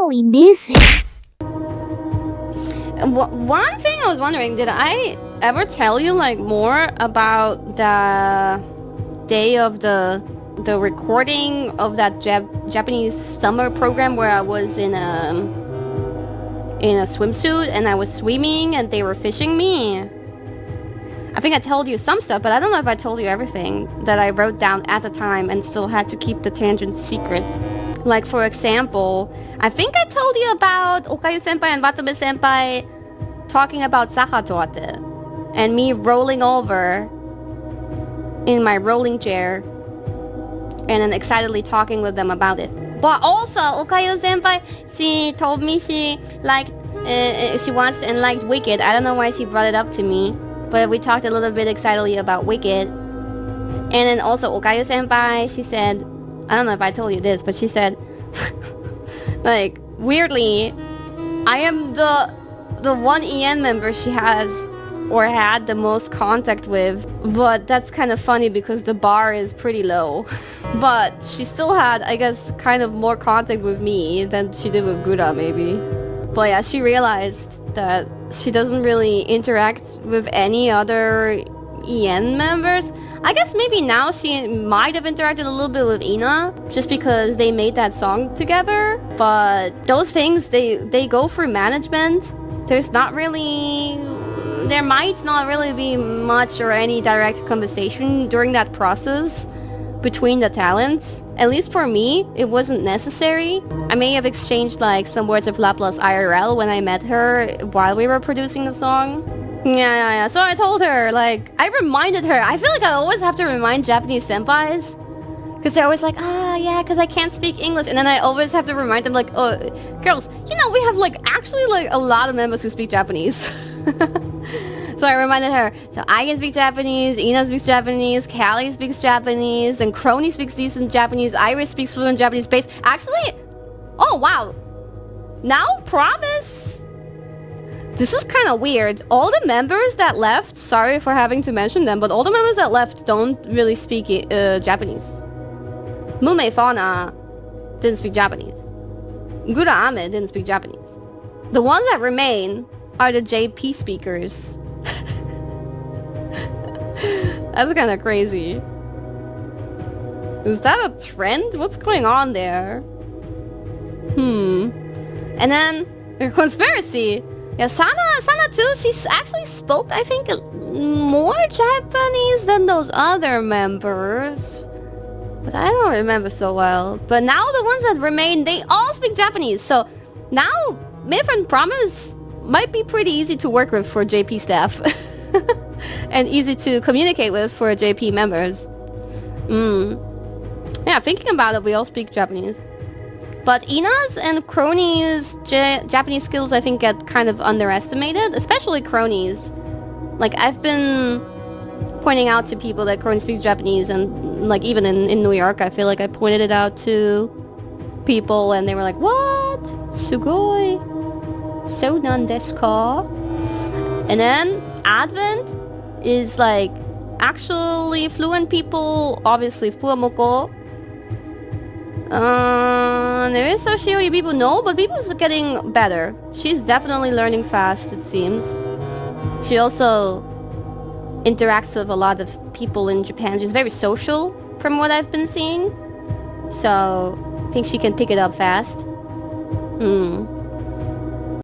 really miss it. One thing I was wondering, did I ever tell you like more about the day of the recording of that Japanese summer program where I was in a swimsuit and I was swimming and they were fishing me? I think I told you some stuff, but I don't know if I told you everything that I wrote down at the time and still had to keep the tangent secret. Like, for example, I think I told you about Okayu-senpai and Watabe-senpai talking about Saha-torte and me rolling over in my rolling chair and then excitedly talking with them about it. But also, Okayu-senpai, she told me she liked, she watched and liked Wicked. I don't know why she brought it up to me, but we talked a little bit excitedly about Wicked. And then also Okayu-senpai, she said, I don't know if I told you this, but she said, like, weirdly, I am the one EN member she has or had the most contact with, but that's kind of funny because the bar is pretty low. But she still had, I guess, kind of more contact with me than she did with Gura, maybe. But yeah, she realized that she doesn't really interact with any other EN members. I guess maybe now she might have interacted a little bit with Ina, just because they made that song together. But those things, they go through management. There might not really be much or any direct conversation during that process between the talents. At least for me, it wasn't necessary. I may have exchanged like some words of Laplace IRL when I met her while we were producing the song. Yeah. So I told her, like, I reminded her. I feel like I always have to remind Japanese senpais. Because they're always like, yeah, because I can't speak English. And then I always have to remind them, like, oh, girls, you know, we have, like, actually, like, a lot of members who speak Japanese. So I reminded her, so I can speak Japanese, Ina speaks Japanese, Callie speaks Japanese, and Crony speaks decent Japanese, Iris speaks fluent Japanese bass. Actually, oh, wow. Now, promise. This is kind of weird. All the members that left, sorry for having to mention them, but all the members that left don't really speak Japanese. Mume Fauna didn't speak Japanese. Gura Ame didn't speak Japanese. The ones that remain are the JP speakers. That's kind of crazy. Is that a trend? What's going on there? And then the conspiracy. Yeah, Sana too, she actually spoke, I think, more Japanese than those other members. But I don't remember so well. But now the ones that remain, they all speak Japanese. So now Myth and Promise might be pretty easy to work with for JP staff. And easy to communicate with for JP members. Yeah, thinking about it, we all speak Japanese. But Ina's and Crony's Japanese skills, I think, get kind of underestimated. Especially Crony's. Like, I've been pointing out to people that Crony speaks Japanese, and like even in New York, I feel like I pointed it out to people and they were like, what? Sugoi? So nan desu ka? And then Advent is like actually fluent people, obviously Fuamoko. There is Soshiori people, no, but people's getting better. She's definitely learning fast, it seems. She also interacts with a lot of people in Japan. She's very social from what I've been seeing. So I think she can pick it up fast.